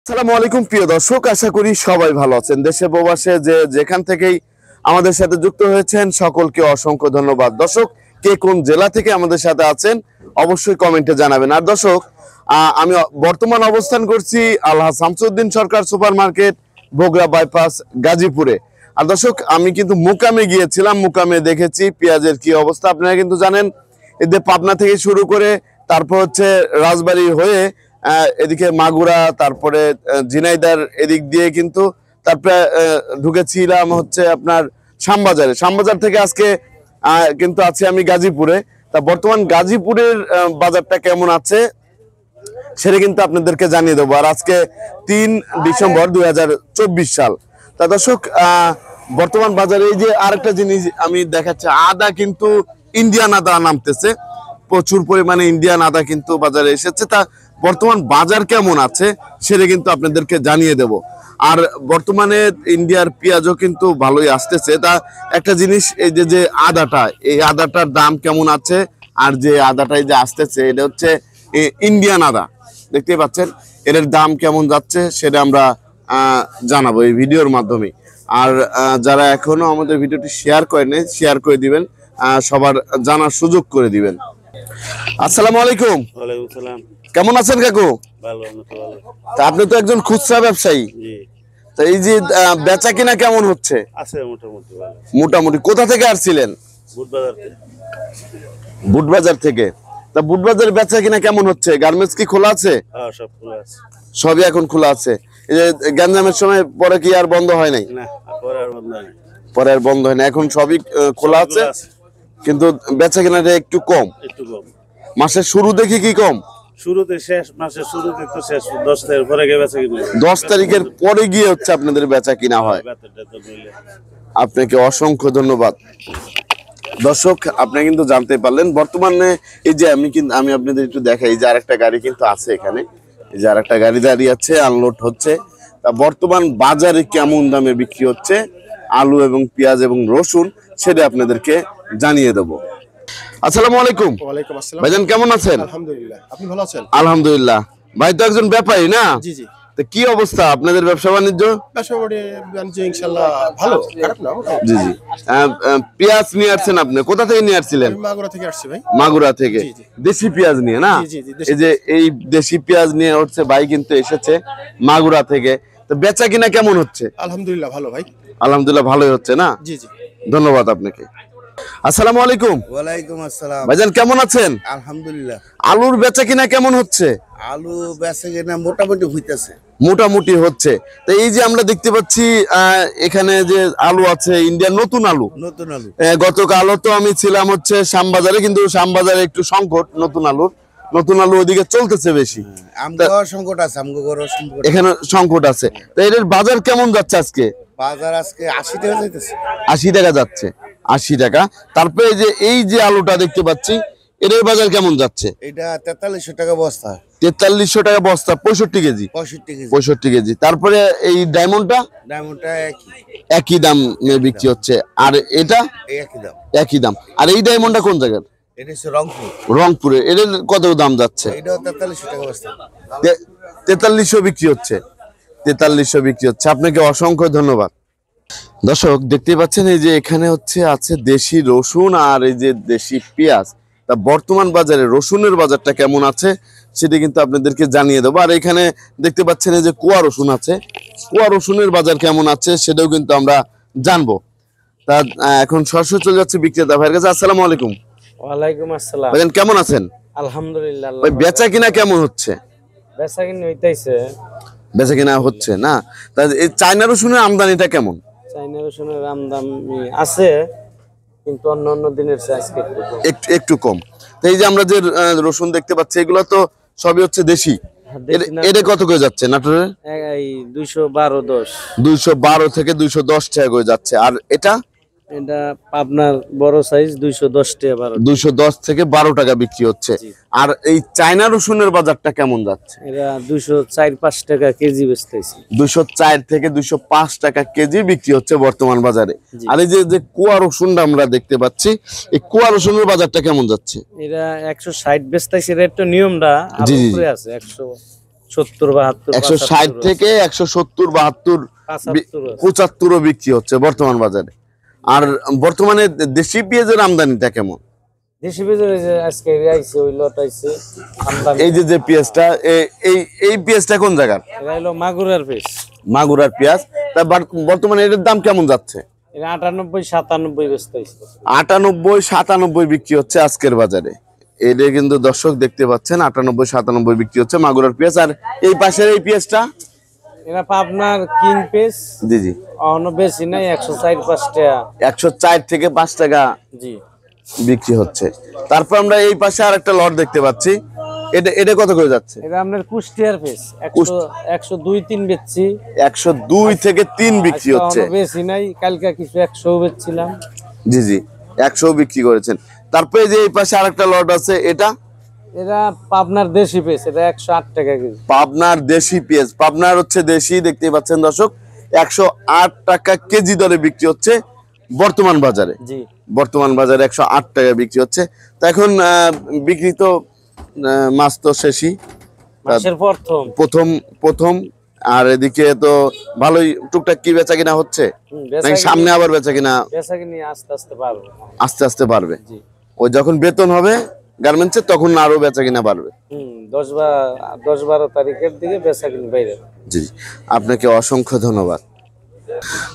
আসসালামু আলাইকুম প্রিয় দর্শক, আশা করি সবাই ভালো আছেন। দেশে প্রবাসে যে যেখান থেকেই আমাদের সাথে যুক্ত হয়েছেন সকলকে অসংখ্য ধন্যবাদ। দর্শক, কে কোন জেলা থেকে আমাদের সাথে আছেন অবশ্যই কমেন্টে জানাবেন। আর দর্শক, আমি বর্তমান অবস্থান করছি আলহাজ Shamsuddin Sarkar super market, Bogura bypass, গাজীপুরে। আর দর্শক, আমি কিন্তু মুকামে গিয়েছিলাম, মুকামে দেখেছি পেঁয়াজের কি অবস্থা। আপনারা কিন্তু জানেন এদের পাবনা থেকে শুরু করে তারপর হচ্ছে রাজবাড়ী হয়ে এদিকে মাগুরা, তারপরে ঝিনাইদার এদিক দিয়ে কিন্তু তারপরে ঢুকেছিলাম হচ্ছে আপনার শ্যামবাজারে। শ্যামবাজার থেকে আজকে কিন্তু আছি আমি গাজীপুরে। তা বর্তমান গাজীপুরের বাজারটা কেমন আছে সেটা কিন্তু আপনাদেরকে জানিয়ে দেবো। আর আজকে 3 ডিসেম্বর 2024 সাল। তা দর্শক, বর্তমান বাজারে এই যে আরেকটা জিনিস আমি দেখাচ্ছি, আদা কিন্তু ইন্ডিয়ান আদা নামতেছে, প্রচুর পরিমাণে ইন্ডিয়ান আদা কিন্তু বাজারে এসেছে। তা বর্তমান বাজার কেমন আছে সেটা কিন্তু আপনাদেরকে জানিয়ে দেব। আর বর্তমানে ইন্ডিয়ার পেঁয়াজও কিন্তু ভালোই আসতেছে। তা একটা জিনিস, এই যে আদাটা, এই আদাটার দাম কেমন আছে, আর যে আদাটাই যে আসতেছে এটা হচ্ছে ইন্ডিয়ান আদা, দেখতে পাচ্ছেন এর দাম কেমন যাচ্ছে সেটা আমরা জানাবো এই ভিডিওর মাধ্যমে। আর যারা এখনো আমাদের ভিডিওটি শেয়ার করেনি, শেয়ার করে দিবেন, সবার জানার সুযোগ করে দিবেন। আসসালামু আলাইকুম। ওয়ালাইকুম সালাম। কেমন আছেন কাকু? ভালো, ভালো। তা আপনি তো একজন খুচরা ব্যবসায়ী, জি, তা এই যে বেচা কিনা কেমন হচ্ছে? আছে মোটামুটি ভালো। মোটামুটি। কোথা থেকে আসছিলেন? বুধবাজার থেকে। বুটবাজার থেকে। তা বুটবাজার বেচা কিনা কেমন হচ্ছে? গার্মেন্টস কি খোলা আছে? হ্যাঁ, সব খোলা আছে। সবই এখন খোলা আছে। এই যে গ্যাঞ্জামের সময় পরে কি আর বন্ধ হয় নাই? না, পরে আর বন্ধ নেই। পরে আর বন্ধ হয় না, এখন সবই খোলা আছে, কিন্তু বেচা কিনাটা একটু কম। একটু কম। মাসের শুরু দেখি কি কম? শুরুতে শেষ, মাসের শুরুতে তো শেষ, 10 তারিখের পরে গিয়ে বেচা কিনা। 10 তারিখের পরে গিয়ে হচ্ছে আপনাদের বেচা কিনা হয়। বেতনটা তো মিলে। আপনাকে অসংখ্য ধন্যবাদ। দর্শক, আপনি কিন্তু জানতে পারলেন বর্তমানে এই যে আমি আপনাদের একটু দেখাই, যে আরেকটা গাড়ি কিন্তু আছে এখানে, এই যে আরেকটা গাড়ি দাঁড়িয়ে আছে, আনলোড হচ্ছে। তা বর্তমান বাজারে কেমন দামে বিক্রি হচ্ছে আলু এবং পেঁয়াজ এবং রসুন সেটা আপনাদেরকে জানিয়ে দেব। আসসালামু আলাইকুম। ওয়ালাইকুম আসসালাম। ভাইজান কেমন আছেন? আলহামদুলিল্লাহ, আপনি ভালো আছেন? আলহামদুলিল্লাহ। ভাই তো একজন ব্যাপারী না? জি জি। তো কি অবস্থা আপনাদের ব্যবসা বাণিজ্য? বাণিজ্য ইনশাআল্লাহ ভালো, খারাপ না। জি জি। পেঁয়াজ নিয়ে আসছেন আপনি, কোথা থেকে নিয়ে আসছিলেন? আমি মাগুরা থেকে আসছি ভাই। মাগুরা থেকে। জি, জি। দেশি পেঁয়াজ নিয়ে না? জি, জি, দেশি এই যে এই দেশি পেঁয়াজ নিয়ে হচ্ছে ভাই কিন্তু এসেছে মাগুরা থেকে। তো বেচা কিনা কেমন হচ্ছে? আলহামদুলিল্লাহ ভালো ভাই। আলহামদুলিল্লাহ ভালোই হচ্ছে না? জি জি। ধন্যবাদ আপনাকে। আসসালামু আলাইকুম। ওয়ালাইকুম আসসালাম। ভাইজান কেমন আছেন? আলহামদুলিল্লাহ। আলুর বেচা কিনা কেমন হচ্ছে? আলু বেচে কিনা মোটামুটি হইতেছে। মোটামুটি হচ্ছে। তো এই যে আমরা দেখতে পাচ্ছি এখানে যে আলু আছে, ইন্ডিয়ান নতুন আলু। নতুন আলু। গতকালও তো আমি ছিলাম হচ্ছে শ্যামবাজারে, কিন্তু শ্যামবাজারে একটু সংকট নতুন আলুর। নতুন আলু ওদিকে চলতেছে বেশি। আমগো সংকট আছে, আমগো গরো সংকট। এখানে সংকট আছে। তো এর বাজার কেমন যাচ্ছে আজকে? বাজার আজকে 80 টাকা যাইতেছে। 80 টাকা যাচ্ছে। 80 টাকা। তারপরে এই যে আলুটা দেখতে পাচ্ছি, এর বাজার কেমন যাচ্ছে? এটা 4300 টাকা বস্তা। 4300 টাকা বস্তা, 65 কেজি। 65 কেজি। 65 কেজি। তারপরে এই ডায়মন্ডটা ডায়মন্ডটা একই দাম বিক্রি হচ্ছে। আর এটা একই দাম। একই দাম। আর এই ডায়মন্ডটা কোন জায়গার? এটা হচ্ছে রংপুর। রংপুরে। এর কত দাম যাচ্ছে? এটাও 4300 টাকা বস্তা। 4300 বিক্রি হচ্ছে। 4300 বিক্রি হচ্ছে। আপনাকে অসংখ্য ধন্যবাদ। দর্শক, দেখতে পাচ্ছেন এই যে এখানে আছে দেশি রসুন আর এই যে দেশি পেঁয়াজ। তা বর্তমান বাজারে রসুনের বাজারটা কেমন আছে সেটা কিন্তু আপনাদেরকে জানিয়ে দেবো। আর এখানে দেখতে পাচ্ছেন এই যে কুয়া রসুন আছে, কুয়া রসুনের বাজার কেমন আছে সেটাও কিন্তু আমরা জানবো। তা এখন সরাসরি চলে যাচ্ছে বিক্রেতা ভাইয়ের কাছে। আসসালামু আলাইকুম। ওয়ালাইকুম আসসালাম। ভাইজান কেমন আছেন? আলহামদুলিল্লাহ। ভাই বেচা কিনা কেমন হচ্ছে? বেচা কিনা হইতাইছে। বেচা কিনা হচ্ছে না? তা এই চায়না রসুনের আমদানিটা কেমন? চাইনা রসুনের আমদানি আছে, কিন্তু অন্য দিনের চেয়ে আজকে একটু কম। একটু কম। তো এই যে আমরা যে রসুন দেখতে পাচ্ছি, এগুলো তো সবই হচ্ছে দেশি। এটা কত করে যাচ্ছে নাটোরের? এই 212-10। 212 থেকে 210 টাকা করে যাচ্ছে। আর এটা এটা আপনার বড় সাইজ 210 টাকা। 210 থেকে 12 টাকা বিক্রি হচ্ছে। আর এই চায়না রসুনের বাজারটা কেমন যাচ্ছে? এটা 204-5 টাকা কেজি বেচতেছি। 204 থেকে 205 টাকা কেজি বিক্রি হচ্ছে বর্তমান বাজারে। আর এই যে কুয়া রসুনটা আমরা দেখতে পাচ্ছি, এই কুয়া রসুনের বাজারটা কেমন যাচ্ছে? এটা 160 বেচতেছি। এটা একটু নিয়মটা আর উপরে আছে 100। 70 72 160 থেকে 170 72 75 75 বিক্রি হচ্ছে বর্তমান বাজারে। আর বর্তমানে দেশি পেঁয়াজের আমদানিটা কেমন? দেশি পেঁয়াজের এই যে আজকে আইছে ওই লট আইছে আমদানি। এই যে পেঁয়াজটা এই পেঁয়াজটা কোন জায়গার? এটা হলো মাগুরার পেঁয়াজ। মাগুরার পেঁয়াজ। তা বর্তমানে এটার দাম কেমন যাচ্ছে? এটা 98 97 বেচতে হইছে। 98 97 বিক্রি হচ্ছে আজকের বাজারে। এটা কিন্তু দর্শক দেখতে পাচ্ছেন 98 97 বিক্রি হচ্ছে মাগুরার পেঁয়াজ। আর এই পাশের এই পেঁয়াজটা এটা পাবনার কিং পেঁয়াজ। জি জি, অন্য বেশি নাই, 104 5 টাকা। 104 থেকে 5 টাকা জি বিক্রি হচ্ছে। তারপর আমরা এই পাশে আরেকটা লট দেখতে পাচ্ছি। এটা কত করে যাচ্ছে? এটা আপনার কুষ্টিয়ার পেঁয়াজ 102 3 বেচছি। 102 থেকে 3 বিক্রি হচ্ছে। অন্য বেশি নাই, কালকে কিছু 100 বেচছিলাম। জি জি, 100 বিক্রি করেছেন। তারপরে যে এই পাশে আরেকটা লট আছে, এটা পাবনার দেশি পেঁয়াজ, এটা 108 টাকা কেজি। পাবনার দেশি পেঁয়াজ। পাবনার হচ্ছে দেশি, দেখতেই পাচ্ছেন দর্শক, 108 টাকা কেজি দরে বিক্রি হচ্ছে বর্তমান বাজারে। জি, বর্তমান বাজারে 108 টাকা বিক্রি হচ্ছে। তো এখন বিক্রি তো মাছ তো শেষই, মাসের প্রথম। আর এদিকে তো ভালোই টুকটাক কি বেচা কিনা হচ্ছে, নাকি সামনে আবার বেচা কিনা বেচা কিনি আস্তে আস্তে পারবো। আস্তে আস্তে বাড়বে? জি, ওই যখন বেতন হবে গার্মেন্টসে তখন আরো বেচা কিনা বাড়বে। 10-12 তারিখের দিকে বেচা কিনি বাইরে। জি, আপনাকে অসংখ্য ধন্যবাদ।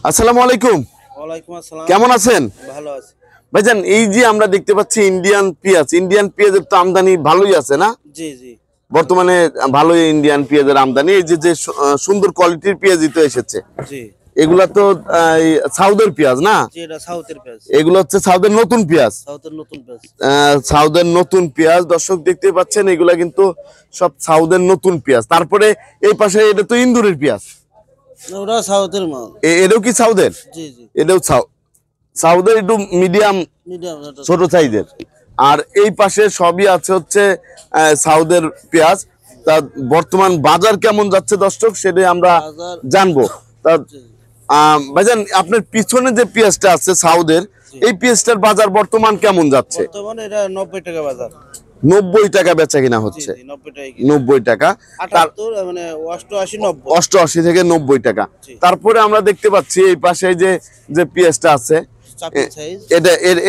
আসসালামু আলাইকুম। ওয়ালাইকুম আসসালাম। কেমন আছেন? ভালো আছি ভাইজান, এই যে আমরা দেখতে পাচ্ছি ইন্ডিয়ান পেঁয়াজের তো আমদানি ভালোই আছে না? জি জি বর্তমানে ভালোই ইন্ডিয়ান পেঁয়াজের আমদানি। এই যে সুন্দর কোয়ালিটির পেঁয়াজই তো এসেছে, জি এগুলা তো সাউদের পেঁয়াজ না? জি, এটা সাউথের পেঁয়াজ। এগুলো হচ্ছে সাউদের নতুন পেঁয়াজ। সাউথের নতুন পেঁয়াজ। সাউদের নতুন পেঁয়াজ দর্শক দেখতে পাচ্ছেন, এগুলা কিন্তু সব সাউদের নতুন পেঁয়াজ। তারপরে এই পাশে এটা তো ইন্দুরের পেঁয়াজ, ওটা সাউথের মাল। এটাও কি সাউদের? জি জি, এটাও সাউদের একটু মিডিয়াম মিডিয়াম ছোট সাইজের। আর এই পাশে সবই আছে হচ্ছে সাউদের পেঁয়াজ। তা বর্তমান বাজার কেমন যাচ্ছে দর্শক সেটাই আমরা বাজার- জানবো। তা ভাইজান, আপনার পিছনে যে পেঁয়াজটা আছে সাউদের, এই পেঁয়াজটার বাজার বর্তমান কেমন যাচ্ছে? বর্তমানে এটা 90 টাকা বাজার। 90 টাকা বেচা কিনা জি হচ্ছে। জি, 90 টাকা। 90 টাকা। 78 মানে 88 90। 88 থেকে 90 টাকা। জি। তারপরে আমরা দেখতে পাচ্ছি এই পাশে যে পেঁয়াজটা আছে, চাপের সাইজ।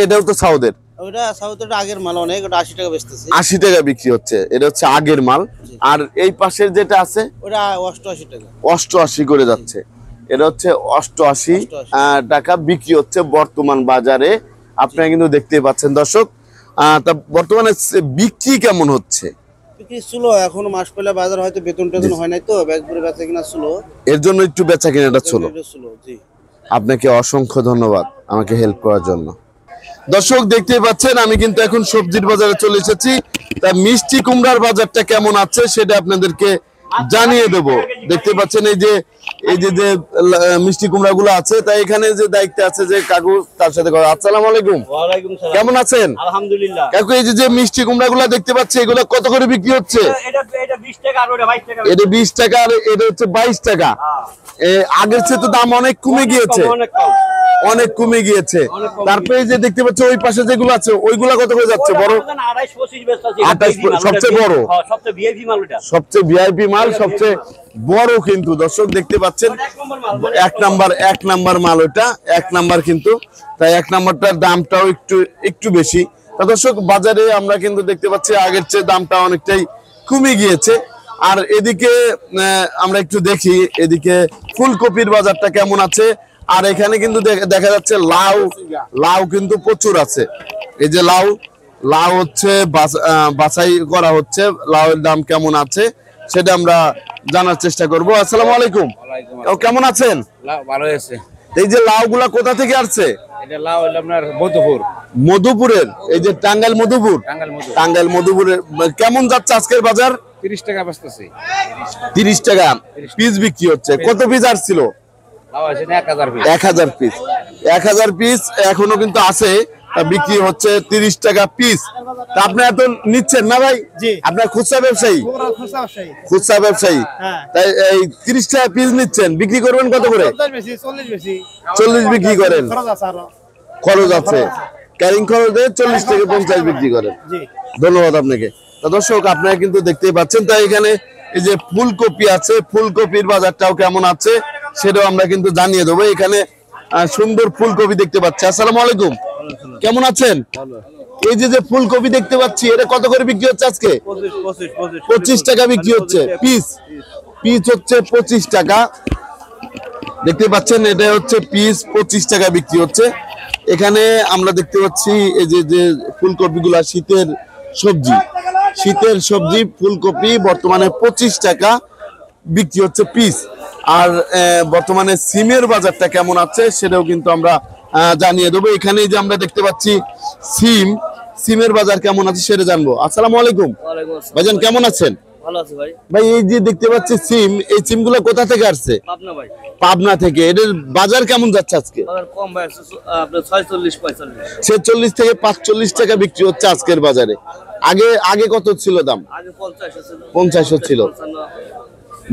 এটাও তো সাউদের। ওটা সাউথের আগের মাল, অনেক। ওটা 80 টাকা বেচতেছে। 80 টাকা বিক্রি হচ্ছে, এটা হচ্ছে আগের মাল। আর এই পাশের যেটা আছে ওটা 88 টাকা। 88 করে যাচ্ছে, এটা হচ্ছে 88 টাকা বিক্রি হচ্ছে বর্তমান বাজারে। আপনারা কিন্তু দেখতেই পাচ্ছেন দর্শক। তা বর্তমানে বিক্রি কেমন হচ্ছে? বিক্রি ছিল, এখনো মাস পেলে বাজার হয়তো বেতন টেতন হয় নাই, তো ব্যাগপুরে বেচা কিনা ছিল। এর জন্য একটু বেচা কিনাটা ছিল। জি, আপনাকে অসংখ্য ধন্যবাদ আমাকে হেল্প করার জন্য। দর্শক দেখতেই পাচ্ছেন, আমি কিন্তু এখন সবজির বাজারে চলে এসেছি। তা মিষ্টি কুমড়ার বাজারটা কেমন আছে সেটা আপনাদেরকে জানিয়ে দেব। দেখতে পাচ্ছেন এই যে মিষ্টি কুমড়া গুলো আছে, তাই এখানে যে দায়িত্বে আছে যে কাকু, তার সাথে কথা। আসসালামু আলাইকুম। ওয়ালাইকুম সালাম। কেমন আছেন? আলহামদুলিল্লাহ। কাকু, এই যে মিষ্টি কুমড়া গুলা দেখতে পাচ্ছি, এগুলো কত করে বিক্রি হচ্ছে? এটা 20 টাকা আর ওটা 22 টাকা। এটা 20 টাকা আর এটা হচ্ছে 22 টাকা। আগের চেয়ে তো দাম অনেক কমে গিয়েছে, অনেক কম। অনেক কমে গিয়েছে। তারপরে এই যে দেখতে পাচ্ছ ওই পাশে যেগুলো আছে, ওইগুলা কত করে যাচ্ছে? বড় 28 25 বেচতাছি। 28 সবচেয়ে বড়। হ্যাঁ, সবচেয়ে ভিআইপি মাল ওটা। সবচেয়ে ভিআইপি মাল, সবচেয়ে বড় কিন্তু দর্শক দেখতে পাচ্ছেন। এক নাম্বার মাল ওটা, 1 নাম্বার কিন্তু। তাই 1 নাম্বারটার দামটাও একটু বেশি। তা দর্শক, বাজারে আমরা কিন্তু দেখতে পাচ্ছি আগের চেয়ে দামটা অনেকটাই কমে গিয়েছে। আর এদিকে আমরা একটু দেখি এদিকে ফুলকপির বাজারটা কেমন আছে। আর এখানে কিন্তু দেখা যাচ্ছে লাউ কিন্তু প্রচুর আছে। এই যে লাউ হচ্ছে বাছাই করা হচ্ছে, লাউয়ের দাম কেমন আছে সেটা আমরা জানার চেষ্টা করব। আসসালামু আলাইকুম। কেমন আছেন? ভালো আছে। এই যে লাউগুলা কোথা থেকে আসছে? এটা লাউ হলো আপনার মধুপুর। মধুপুরের, এই যে টাঙ্গাইল মধুপুর। টাঙ্গাইল মধুপুরের কেমন যাচ্ছে আজকের বাজার? 30 টাকা বেচতেছি। 30 টাকা পিস বিক্রি হচ্ছে। কত পিস আসছিল? লাউ আছে 1000 পিস। 1000 পিস। 1000 পিস এখনো কিন্তু আছে, বিক্রি হচ্ছে 30 টাকা পিস। তা আপনি এত নিচ্ছেন না ভাই? আপনার খুচরা ব্যবসায়ী? খুচরা ব্যবসায়ী, তাই এই 30 টাকা পিস নিচ্ছেন। বিক্রি করবেন কত করে? 40 বিক্রি করেন। খরচ আছে, ক্যারিং খরচ দিয়ে 40 থেকে 50 বিক্রি করেন। ধন্যবাদ আপনাকে। তা দর্শক, আপনারা কিন্তু দেখতেই পাচ্ছেন। তাই এখানে এই যে ফুলকপি আছে, ফুলকপির বাজারটাও কেমন আছে সেটাও আমরা কিন্তু জানিয়ে দেবো। এখানে সুন্দর ফুলকপি দেখতে পাচ্ছি। আসসালামু আলাইকুম, কেমন আছেন? এই যে ফুলকপি দেখতে পাচ্ছি, এটা কত করে বিক্রি হচ্ছে আজকে? 25 টাকা বিক্রি হচ্ছে পিস। পিস হচ্ছে 25 টাকা, দেখতে পাচ্ছেন। এটা হচ্ছে পিস 25 টাকা বিক্রি হচ্ছে। এখানে আমরা দেখতে পাচ্ছি এই যে ফুলকপিগুলা শীতের সবজি ফুলকপি বর্তমানে 25 টাকা বিক্রি হচ্ছে পিস। আর বর্তমানে সিমের বাজারটা কেমন আছে সেটাও কিন্তু আমরা জানিয়ে দেবো। এখানে যে আমরা দেখতে পাচ্ছি সিমের বাজার কেমন আছে সেটা জানবো। আসসালামু আলাইকুম ভাইজান, কেমন আছেন? ভালো আছে ভাই। ভাই এই যে দেখতে পাচ্ছি এই সিমগুলো কোথা থেকে আসছে? পাবনা ভাই। পাবনা থেকে। এদের বাজার কেমন যাচ্ছে আজকে? বাজার কম ভাই, আপনার 46 45। 46 থেকে 45 টাকা বিক্রি হচ্ছে আজকের বাজারে। আগে কত ছিল দাম? আগে 50 ছিল। 50 ছিল।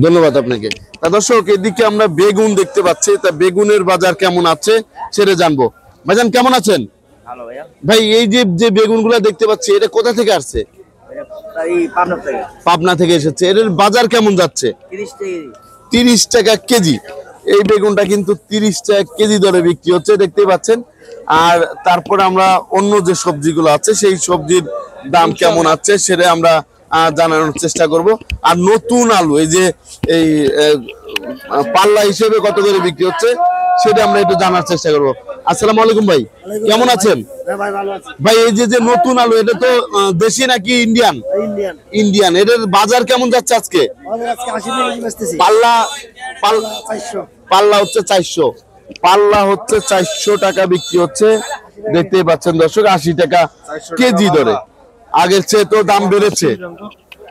ধন্যবাদ আপনাকে। তা দর্শক, এদিকে আমরা বেগুন দেখতে পাচ্ছি, তা বেগুনের বাজার কেমন আছে সেটা জানবো। ভাইজান কেমন আছেন? ভালো ভাইয়া। ভাই এই যে বেগুনগুলো দেখতে পাচ্ছি, এটা কোথা থেকে আসছে? এই পাবনা থেকে। পাবনা থেকে এসেছে। এর বাজার কেমন যাচ্ছে? 30 টাকা। 30 টাকা কেজি। এই বেগুনটা কিন্তু 30 টাকা কেজি দরে বিক্রি হচ্ছে, দেখতে পাচ্ছেন। আর তারপরে আমরা অন্য যে সবজিগুলো আছে সেই সবজির দাম কেমন আছে সেটা আমরা জানানোর চেষ্টা করব। আর নতুন আলু এই পাল্লা হিসেবে কত করে বিক্রি হচ্ছে সেটা আমরা একটু জানার চেষ্টা করব। আসসালামু আলাইকুম ভাই, কেমন আছেন? ভাই এই যে নতুন আলু, এটা তো দেশি নাকি ইন্ডিয়ান? ইন্ডিয়ান। এটার বাজার কেমন যাচ্ছে আজকে? পাল্লা হচ্ছে 400। পাল্লা হচ্ছে 400 টাকা বিক্রি হচ্ছে, দেখতেই পাচ্ছেন দর্শক। 80 টাকা কেজি দরে। আগের চেয়ে তো দাম বেড়েছে।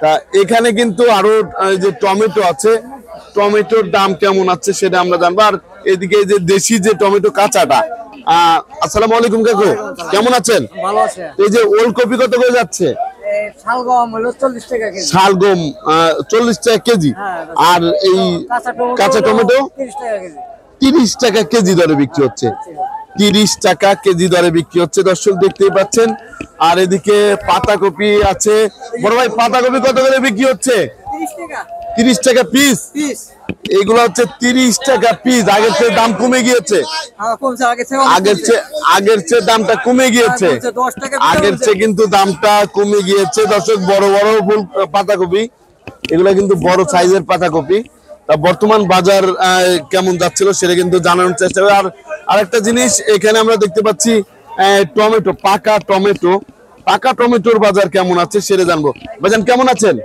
তা এখানে কিন্তু আরো যে টমেটো আছে, টমেটোর দাম কেমন আছে সেটা আমরা জানবো। আর এদিকে যে দেশি যে টমেটো কাঁচাটা। আসসালামু আলাইকুম কাকু, কেমন আছেন? ভালো আছে। এই যে ওলকপি কত করে যাচ্ছে? শালগম হলো 40 টাকা কেজি। শালগম 40 টাকা কেজি। আর এই কাঁচা টমেটো 30 টাকা কেজি। 30 টাকা কেজি দরে বিক্রি হচ্ছে। 30 টাকা কেজি দরে বিক্রি হচ্ছে দর্শক, দেখতেই পাচ্ছেন। আর এদিকে পাতাকপি আছে। বড় ভাই, পাতাকপি কত করে বিক্রি হচ্ছে? 30 টাকা। 30 টাকা পিস। এগুলো হচ্ছে 30 টাকা পিস। আগের চেয়ে দাম কমে গিয়েছে। কমছে আগের চেয়ে দামটা কমে গিয়েছে। 10 টাকা। আগের চেয়ে কিন্তু দামটা কমে গিয়েছে দর্শক। বড় ফুল পাতাকপি, এগুলো কিন্তু বড় সাইজের পাতাকপি। তা বর্তমান বাজার কেমন যাচ্ছিল সেটা কিন্তু জানানোর চেষ্টা করি। আর আরেকটা জিনিস এখানে আমরা দেখতে পাচ্ছি টমেটো, পাকা টমেটোর বাজার কেমন আছে সেটা জানবো। ভাইজান কেমন আছেন?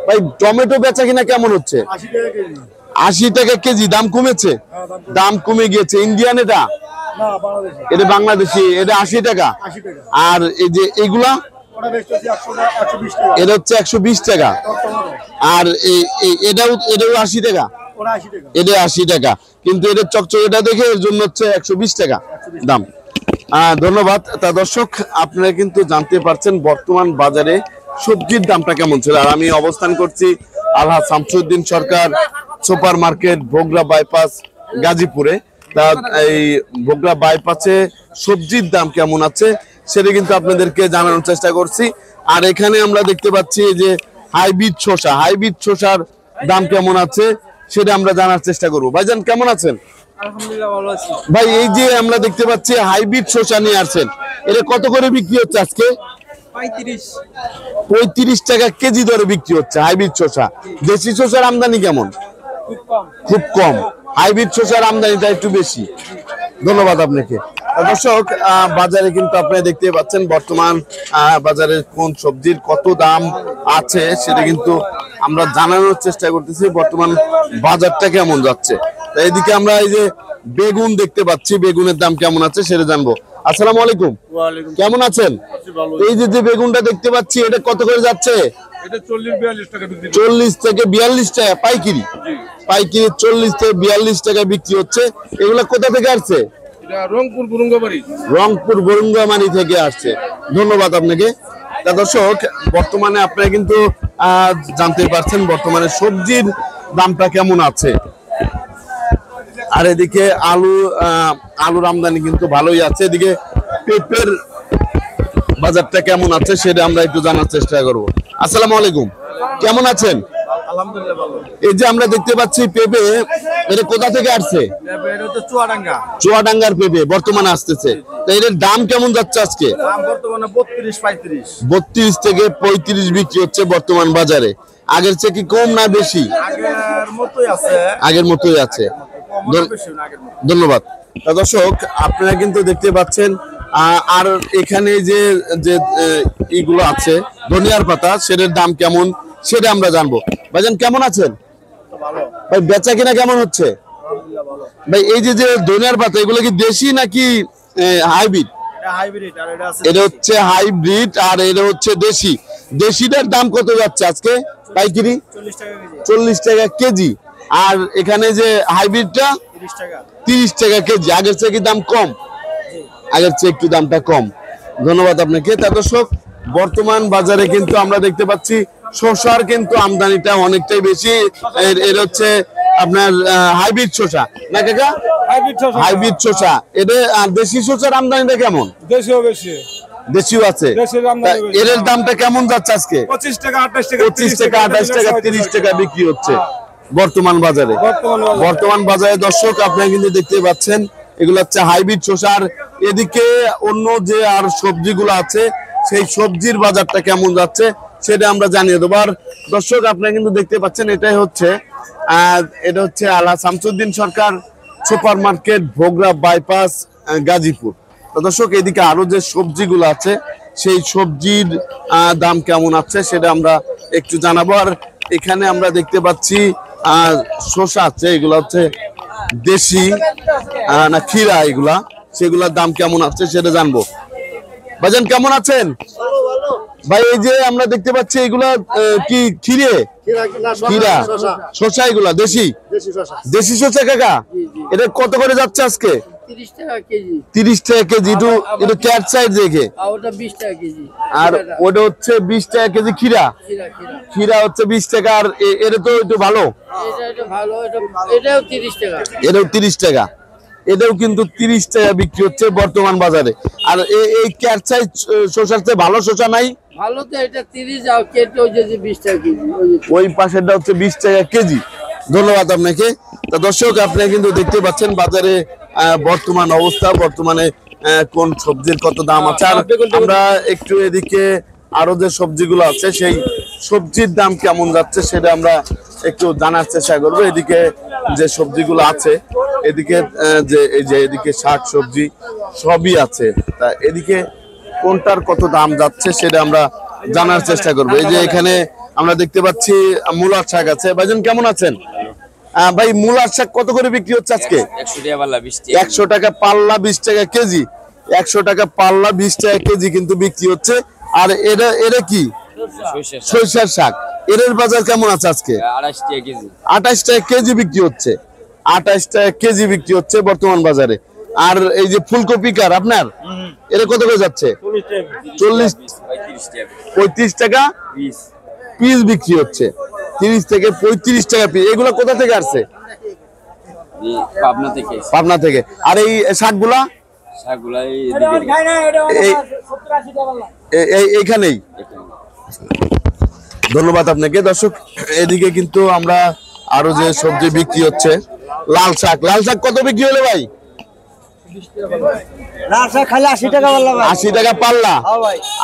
ভাই টমেটো বেচা কিনা কেমন হচ্ছে? 80 টাকা কেজি। দাম কমেছে? দাম কমে গিয়েছে। ইন্ডিয়ান এটা বাংলাদেশি। এটা 80 টাকা। আর এই যে এগুলা, এটা হচ্ছে 120 টাকা। আর এটাও 80 টাকা। এটা 80 টাকা, কিন্তু এটা চকচকেটা দেখে এর জন্য হচ্ছে 120 টাকা দাম। ধন্যবাদ। তা দর্শক, আপনারা কিন্তু জানতে পারছেন বর্তমান বাজারে সবজির দামটা কেমন ছিল। আর আমি অবস্থান করছি আলহাজ Shamsuddin Sarkar super market, Bogura bypass, গাজীপুরে। তা এই বগুড়া বাইপাসে সবজির দাম কেমন আছে সেটা কিন্তু আপনাদেরকে জানানোর চেষ্টা করছি। আর এখানে আমরা দেখতে পাচ্ছি যে হাইব্রিড শসার দাম কেমন আছে সেটা আমরা জানার চেষ্টা করবো। ভাইজান কেমন আছেন? আলহামদুলিল্লাহ ভালো আছি ভাই। এই যে আমরা দেখতে পাচ্ছি হাইব্রিড শসা নিয়ে আসছেন, এটা কত করে বিক্রি হচ্ছে আজকে? 35 টাকা কেজি দরে বিক্রি হচ্ছে হাইব্রিড শসা। দেশি শসার আমদানি কেমন? খুব কম। হাইব্রিড শসার আমদানিটা একটু বেশি। ধন্যবাদ আপনাকে। দর্শক, বাজারে কিন্তু আপনারা দেখতে পাচ্ছেন বর্তমান বাজারে কোন সবজির কত দাম আছে সেটা কিন্তু আমরা জানানোর চেষ্টা করতেছি। বর্তমান বাজারটা কেমন যাচ্ছে। এদিকে আমরা এই যে বেগুন দেখতে পাচ্ছি, বেগুনের দাম কেমন আছে সেটা জানবো। আসসালামু আলাইকুম, কেমন আছেন? এই যে বেগুনটা দেখতে পাচ্ছি, এটা কত করে যাচ্ছে? 40 থেকে 42 টাকা পাইকারি। 40 থেকে 42 টাকা বিক্রি হচ্ছে। এগুলা কোথা থেকে আসছে? রংপুর বরুঙ্গামারি থেকে আসছে। ধন্যবাদ আপনাকে। তা দর্শক, বর্তমানে আপনারা কিন্তু জানতে পারছেন বর্তমানে সবজির দামটা কেমন আছে। আর এদিকে আলুর আমদানি কিন্তু ভালোই আছে। এদিকে পেঁপের বাজারটা কেমন আছে সেটা আমরা একটু জানার চেষ্টা করব। আসসালামু আলাইকুম, কেমন আছেন? আলহামদুলিল্লাহ ভালো। এই যে আমরা দেখতে পাচ্ছি পেঁপে, এটা কোথা থেকে আসছে? এটা তো চুয়াডাঙ্গা। চুয়াডাঙ্গার পেঁপে বর্তমানে আসতেছে, তো এর দাম কেমন যাচ্ছে আজকে? দাম বর্তমানে 32-35। 32 থেকে 35 বিক্রি হচ্ছে বর্তমান বাজারে। আগের চেয়ে কি কম না বেশি? আগের মতোই আছে। আগের মতোই আছে। কম না বেশি না আগের মতো। ধন্যবাদ। তা দর্শক, আপনারা কিন্তু দেখতে পাচ্ছেন আর এখানে যে যে এইগুলো আছে ধনিয়ার পাতা, সেটার দাম কেমন সেটা আমরা জানবো। ভাইজান কেমন আছেন? ভাই বেচা কিনা কেমন হচ্ছে? ভাই এই যে যে ধনিয়ার পাতা, এগুলো কি দেশি নাকি হাইব্রিড? এটা হাইব্রিড আর এটা আছে এটা হচ্ছে হাইব্রিড আর এটা হচ্ছে দেশি। দেশিটার দাম কত যাচ্ছে আজকে পাইকারি? 40 টাকা কেজি। 40 টাকা কেজি। আর এখানে যে হাইব্রিডটা 30 টাকা। 30 টাকা কেজি। আগের চেয়ে কি দাম কম? আগের চেয়ে একটু দামটা কম। ধন্যবাদ আপনাকে। তা দর্শক, বর্তমান বাজারে কিন্তু আমরা দেখতে পাচ্ছি শসার কিন্তু আমদানিটা অনেকটাই বেশি। এর হচ্ছে আপনার হাইব্রিড শসা না কাকা? হাইব্রিড শসা। এটা আর দেশি শসার আমদানিটা কেমন? দেশীয় বেশি। দেশিও আছে। দেশের তা আমদানি বেশি। এর দামটা কেমন যাচ্ছে আজকে? 25 টাকা 28 টাকা 25 টাকা 28 টাকা 30 টাকা বিক্রি হচ্ছে বর্তমান বাজারে। বর্তমান বাজারে দর্শক আপনারা কিন্তু দেখতে পাচ্ছেন এগুলো হচ্ছে হাইব্রিড শসা। আর এদিকে অন্য যে আর সবজিগুলো আছে সেই সবজির বাজারটা কেমন যাচ্ছে সেটা আমরা জানিয়ে দেবো। আর দর্শক আপনারা কিন্তু দেখতে পাচ্ছেন এটা হচ্ছে Ala Shamsuddin Sarkar super market, Bhogra bypass, Gazipur. তো দর্শক, এদিকে আরো যে সবজিগুলো আছে সেই সবজির দাম কেমন আছে সেটা আমরা একটু জানাবো। আর এখানে আমরা দেখতে পাচ্ছি শসা আছে, এগুলো হচ্ছে দেশি না খিরা, এগুলা সেগুলোর দাম কেমন আছে সেটা জানবো। ভাইজান কেমন আছেন? ভাই এই যে আমরা দেখতে পাচ্ছি এগুলা কি খিরে? খিরা শসা, এগুলা দেশি দেশি শসা কাকা। এটা কত করে যাচ্ছে আজকে? 30 টাকা কেজি। 30 টাকা কেজি। একটু ক্যাট সাইজ দেখে। ওটা 20 টাকা কেজি। আর ওটা হচ্ছে 20 টাকা কেজি খিরা। খিরা হচ্ছে 20 টাকা। আর এটা তো একটু ভালো, এটা ভালো, এটাও 30 টাকা। এটাও 30 টাকা। এটাও কিন্তু 30 টাকা বিক্রি হচ্ছে বর্তমান বাজারে। আর এই ক্যাট সাইজ শসার চেয়ে ভালো শসা নাই? ভালো তো এটা 30, আর কেটে ওই যে 20 টাকা কেজি। ওই পাশেরটা হচ্ছে 20 টাকা কেজি। ধন্যবাদ আপনাকে। তা দর্শক, আপনারা কিন্তু দেখতে পাচ্ছেন বাজারে বর্তমান অবস্থা, বর্তমানে কোন সবজির কত দাম আছে। আর আমরা একটু এদিকে আরো যে সবজিগুলো আছে সেই সবজির দাম কেমন যাচ্ছে সেটা আমরা একটু জানার চেষ্টা করবো। এদিকে যে সবজিগুলো আছে, এদিকে এদিকে শাক সবজি সবই আছে, তা এদিকে কোনটার কত দাম যাচ্ছে সেটা আমরা জানার চেষ্টা করবো। এই যে এখানে আমরা দেখতে পাচ্ছি মূলার শাক আছে। ভাইজান কেমন আছেন? ভাই মূলার শাক কত করে বিক্রি হচ্ছে আজকে? 100 টাকা পাল্লা 20 টাকা কেজি। 100 টাকা পাল্লা 20 টাকা কেজি কিন্তু বিক্রি হচ্ছে। আর এটা কি? সরিষার শাক। এর বাজার কেমন আছে আজকে? 28 টাকা কেজি বিক্রি হচ্ছে। 28 টাকা কেজি বিক্রি হচ্ছে বর্তমান বাজারে। আর এই যে ফুলকপি কার আপনার, এটা কত করে যাচ্ছে? 35 টাকা পিস বিক্রি হচ্ছে। 30 থেকে 35 টাকা পিস। এগুলো কোথা থেকে আসছে? পাবনা থেকে। আর এই শাকগুলা এইখানেই। ধন্যবাদ আপনাকে। দর্শক, এদিকে কিন্তু আমরা আরো যে সবজি বিক্রি হচ্ছে, লাল শাক কত বিক্রি হলো ভাই? 80 টাকা বললাম। 80 টাকা পাল্লা।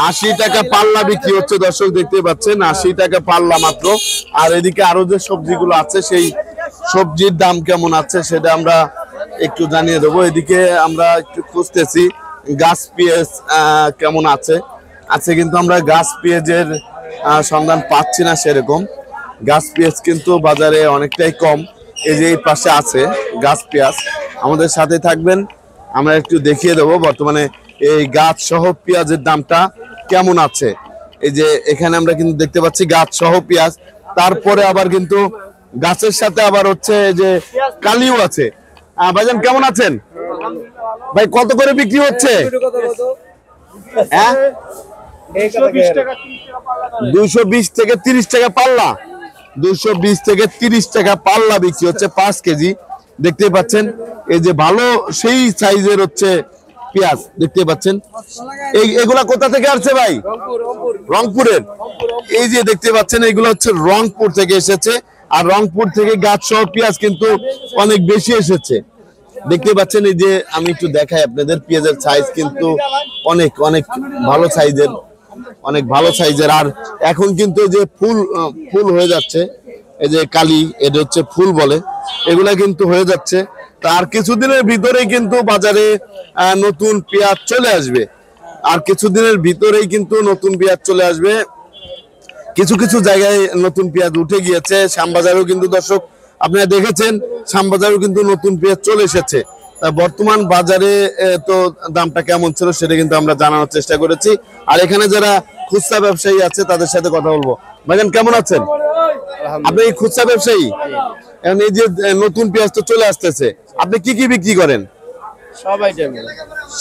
80 টাকা পাল্লা বিক্রি হচ্ছে দর্শক, দেখতে পাচ্ছেন 80 টাকা পাল্লা মাত্র। আর এদিকে আরো যে সবজিগুলো আছে সেই সবজির দাম কেমন আছে সেটা আমরা একটু জানিয়ে দেবো। এদিকে আমরা একটু খুঁজতেছি গাছ পেঁয়াজ কেমন আছে কিন্তু আমরা গাছ পেঁয়াজের সন্ধান পাচ্ছি না সেরকম। গাছ পেঁয়াজ কিন্তু বাজারে অনেকটাই কম। এই যে এই পাশে আছে গাছ পেঁয়াজ, আমাদের সাথে থাকবেন, আমরা একটু দেখিয়ে দেবো বর্তমানে এই গাছ সহ পেঁয়াজের দামটা কেমন আছে। এই যে এখানে আমরা কিন্তু দেখতে পাচ্ছি গাছ সহ পেঁয়াজ, তারপরে আবার কিন্তু গাছের সাথে আবার হচ্ছে যে কালিও আছে। ভাইজান কেমন আছেন? ভাই কত করে বিক্রি হচ্ছে? হ্যাঁ, 220 থেকে 30 টাকা পাল্লা। 220 থেকে 30 টাকা পাল্লা বিক্রি হচ্ছে 5 কেজি। দেখতে পাচ্ছেন এই যে ভালো সেই সাইজের হচ্ছে পেঁয়াজ দেখতে পাচ্ছেন। এগুলা কোথা থেকে আসছে ভাই? রংপুরের। এই যে দেখতে পাচ্ছেন এগুলো হচ্ছে রংপুর থেকে এসেছে, আর রংপুর থেকে গাছ সহ পেঁয়াজ কিন্তু অনেক বেশি এসেছে। দেখতে পাচ্ছেন এই যে আমি একটু দেখাই আপনাদের, পেঁয়াজের সাইজ কিন্তু অনেক অনেক ভালো সাইজের, অনেক ভালো সাইজের। আর এখন কিন্তু যে ফুল হয়ে যাচ্ছে, এই যে কালি, এটা হচ্ছে ফুল বলে, এগুলা কিন্তু হয়ে যাচ্ছে। তার কিছুদিনের ভিতরেই কিন্তু বাজারে নতুন পেঁয়াজ চলে আসবে, আর কিছুদিনের ভিতরেই কিন্তু নতুন পেঁয়াজ চলে আসবে। কিছু কিছু জায়গায় নতুন পেঁয়াজ উঠে গিয়েছে, শ্যামবাজারেও কিন্তু দর্শক আপনারা দেখেছেন, শ্যামবাজারেও কিন্তু নতুন পেঁয়াজ চলে এসেছে। তা বর্তমান বাজারে তো দামটা কেমন ছিল সেটা কিন্তু আমরা জানানোর চেষ্টা করেছি। আর এখানে যারা খুচরা ব্যবসায়ী আছে তাদের সাথে কথা বলবো। ভাইজান কেমন আছেন? আপনি খুচরা ব্যবসায়ী, এখন এই যে নতুন পেঁয়াজ তো চলে আসতেছে, আপনি কি কি বিক্রি করেন?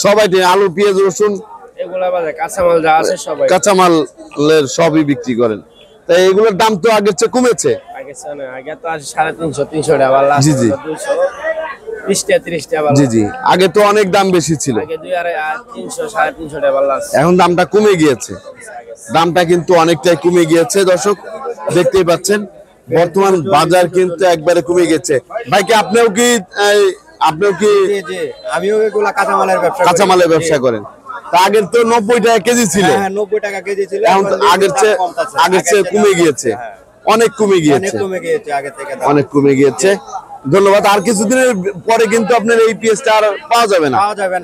সবাই আলু, পেঁয়াজ, রসুন, এগুলা বাজার কাঁচামাল যা আছে সবাই, কাঁচামালের সবই বিক্রি করেন। তাই এগুলোর দাম তো আগের চেয়ে কমেছে। আগে তো আছে 350-300 টাকা, জি জি 20 টাকা 30 টাকা, জি জি, আগে তো অনেক দাম বেশি ছিল, আগে 300-350 টাকা বাল্লা আছে। এখন দামটা কমে গিয়েছে, দামটা কিন্তু অনেকটাই কমে গিয়েছে। দর্শক দেখতেই পাচ্ছেন বর্তমান বাজার কিন্তু একবারে কমে গেছে। ভাই কি আপনিও কি আমিও এগুলা কাঁচামালের ব্যবসা করেন? তা আগের তো 90 টাকা কেজি ছিল, 90 টাকা কেজি ছিল, এখন তো আগের চেয়ে কমে গিয়েছে, অনেক কমে গিয়েছে, আগে থেকে অনেক কমে গিয়েছে। ধন্যবাদ। আর কিছুদিনের পরে কিন্তু আপনার এই পেঁয়াজটা আর পাওয়া যাবে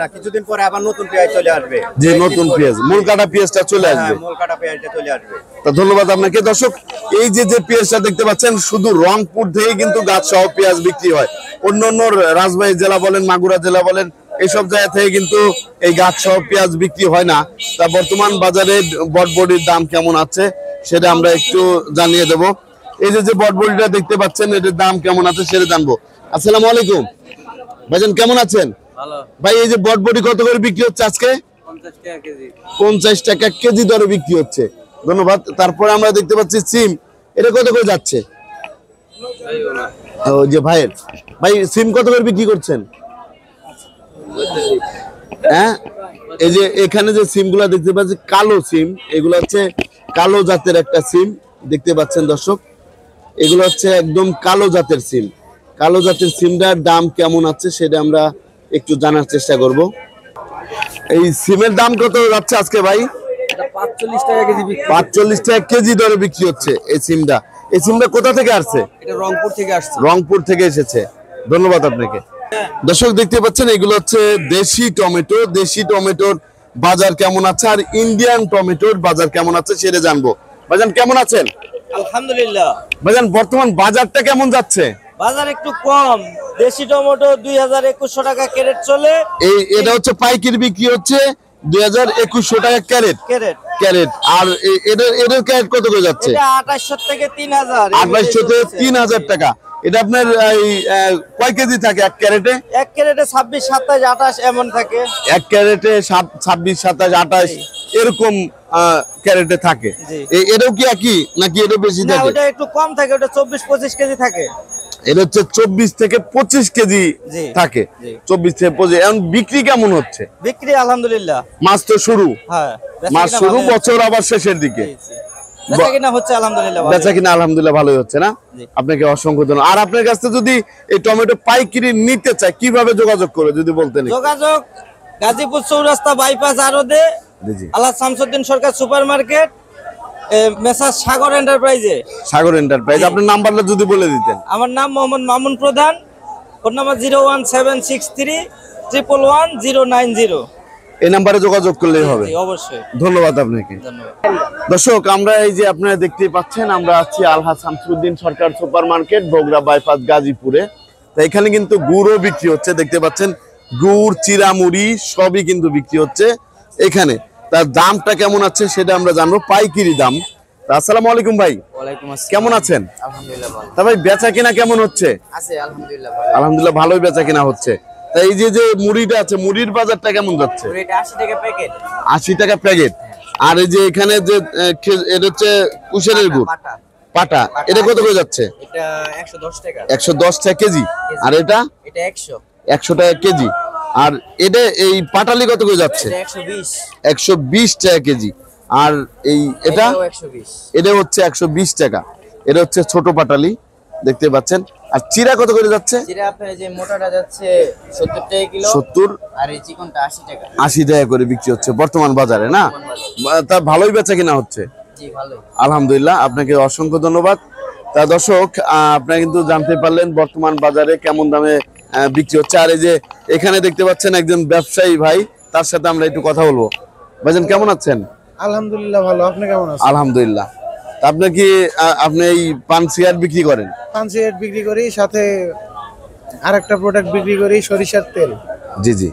না, কিছুদিন পরে আবার নতুন পেঁয়াজ চলে আসবে, যে নতুন পেঁয়াজ, মূল কাটা পেঁয়াজটা চলে আসবে। মূল কাটা পেঁয়াজটা চলে আসবে। তা ধন্যবাদ আপনাকে। দর্শক এই যে পেঁয়াজটা দেখতে পাচ্ছেন, শুধু রংপুর থেকে কিন্তু গাছ সহ পেঁয়াজ বিক্রি হয়। অন্যান্য রাজশাহী জেলা বলেন, মাগুরা জেলা বলেন, এইসব জায়গা থেকে কিন্তু এই গাছ সহ পেঁয়াজ বিক্রি হয় না। তা বর্তমান বাজারে বটবটির দাম কেমন আছে সেটা আমরা একটু জানিয়ে দেব। এই যে বটবটিটা দেখতে পাচ্ছেন, এটার দাম কেমন আছে সেটা জানবো। আসসালামু আলাইকুম ভাইজান, কেমন আছেন? ভাই এই যে বটবটি কত করে বিক্রি হচ্ছে আজকে? 50 টাকা কেজি দরে বিক্রি হচ্ছে। ধন্যবাদ। তারপরে আমরা দেখতে পাচ্ছি সিম, এটা কত করে যাচ্ছে? ওই যে ভাই সিম কত করে বিক্রি করছেন? হ্যাঁ, এই যে এখানে যে সিম গুলা দেখতে পাচ্ছি কালো সিম, এগুলো হচ্ছে কালো জাতের একটা সিম দেখতে পাচ্ছেন দর্শক, এগুলো হচ্ছে একদম কালো জাতের সিম। কালো জাতের সিমটার দাম কেমন আছে সেটা আমরা একটু জানার চেষ্টা করব। এই সিমের দাম কত যাচ্ছে আজকে ভাই? 45 টাকা কেজি বিক্রি। 45 টাকা কেজি দরে বিক্রি হচ্ছে এই সিমটা। এই সিমটা কোথা থেকে আসছে? এটা রংপুর থেকে আসছে। রংপুর থেকে এসেছে। ধন্যবাদ আপনাকে। দর্শক দেখতে পাচ্ছেন এগুলো হচ্ছে দেশি টমেটো। দেশি টমেটোর বাজার কেমন আছে আর ইন্ডিয়ান টমেটোর বাজার কেমন আছে সেটা জানবো। ভাইজান কেমন আছেন? আলহামদুলিল্লাহ। ভাইজান বর্তমান বাজারটা কেমন যাচ্ছে? বাজার একটু কম, দেশি টমেটো 2100 টাকা ক্যারেট চলে। এটা হচ্ছে পাইকারি বিক্রি হচ্ছে 2100 টাকা ক্যারেট। ক্যারেট আর এদের ক্যারেট কত করে যাচ্ছে? এটা 2800 থেকে 3000। 2800 থেকে 3000 টাকা। এটা আপনার কয় কেজি থাকে এক ক্যারেটে? এক ক্যারেটে 26, 27, 28 এমন থাকে। এক ক্যারেটে 26, 27, 28 এরকম ক্যারেটে থাকে। এটাও কি একই নাকি এটা বেশি না, থাকে? ওটা একটু কম থাকে, ওটা 24-25 কেজি থাকে। এটা হচ্ছে 24 থেকে 25 কেজি জি। থাকে। জি। 24 থেকে 25। এখন বিক্রি কেমন হচ্ছে? বিক্রি আলহামদুলিল্লাহ। মাস তো শুরু, হ্যাঁ মাস শুরু, বছর আবার শেষের দিকে। বেচা কিনা হচ্ছে আলহামদুলিল্লাহ ভালো। বেচা কিনা আলহামদুলিল্লাহ ভালোই হচ্ছে না? আপনাকে অসংখ্য ধন্যবাদ। আর আপনার কাছ থেকে যদি এই টমেটো পাইকারি নিতে চায় কিভাবে যোগাযোগ করে যদি বলতেন? যোগাযোগ গাজীপুর চৌরাস্তা বাইপাস আরদে জি। আল্লাহ Shamsuddin Sarkar super market, messrs সাগর এন্টারপ্রাইজে। সাগর এন্টারপ্রাইজ। আপনার নাম্বারটা যদি বলে দিতেন। আমার নাম মোহাম্মদ মামুন প্রধান, ফোন নাম্বার 01763111090। এই নাম্বারে যোগাযোগ করলেই হবে। জি, অবশ্যই। ধন্যবাদ আপনাকে। ধন্যবাদ। দর্শক আমরা এই যে আপনারা দেখতেই পাচ্ছেন, আমরা আছি আলহাজ Shamsuddin Sarkar super market, Bogura bypass, গাজীপুরে। তো এখানে কিন্তু গুড়ও বিক্রি হচ্ছে, দেখতে পাচ্ছেন গুড়, চিরামুড়ি সবই কিন্তু বিক্রি হচ্ছে এখানে। তার দামটা কেমন আছে সেটা আমরা জানবো, পাইকারি দাম। আসসালামু আলাইকুম ভাই, ওয়ালাইকুম আসসালাম। কেমন আছেন? আলহামদুলিল্লাহ ভালো তা ভাই বেচা কিনা কেমন হচ্ছে? আছে, আলহামদুলিল্লাহ ভালো। আলহামদুলিল্লাহ ভালোই বেচা কিনা হচ্ছে। তা এই যে মুড়িটা আছে, মুড়ির বাজারটা কেমন যাচ্ছে? এটা 80 টাকা প্যাকেট। 80 টাকা প্যাকেট। আর এই যে এখানে যে এটা হচ্ছে কুশেরের গুড়, পাটা, এটা কত করে যাচ্ছে? এটা 110 টাকা। 110 টাকা কেজি। আর এটা 100 100 টাকা কেজি। আর এটা এই পাটালি কত করে যাচ্ছে? 120 120 টাকা কেজি। আর এই এটা 120 এটা হচ্ছে 120 টাকা। এটা হচ্ছে ছোট পাটালি, দেখতে পাচ্ছেন। আর চিরা কত করে যাচ্ছে? যেটা আপনার যে মোটাটা যাচ্ছে 70 টাকা কিলো 70 আর এই চিকনটা 80 টাকা। 80 টাকা করে বিক্রি হচ্ছে বর্তমান বাজারে, না? তা ভালোই বেচা কিনা হচ্ছে? জি ভালোই। আলহামদুলিল্লাহ, আপনাকে অসংখ্য ধন্যবাদ। তা দর্শক, আপনারা কিন্তু জানতে পারলেন বর্তমান বাজারে কেমন দামে বিক্রি হচ্ছে। আর এই যে এখানে দেখতে পাচ্ছেন একজন ব্যবসায়ী ভাই, তার সাথে আমরা একটু কথা বলবো। ভাইজান কেমন আছেন? আলহামদুলিল্লাহ ভালো, আপনি কেমন আছেন? আলহামদুলিল্লাহ। তা আপনি কি আপনি এই পান সিগারেট বিক্রি করেন? পান সিগারেট বিক্রি করি, সাথে আরেকটা প্রোডাক্ট বিক্রি করি, সরিষার তেল। জি জি।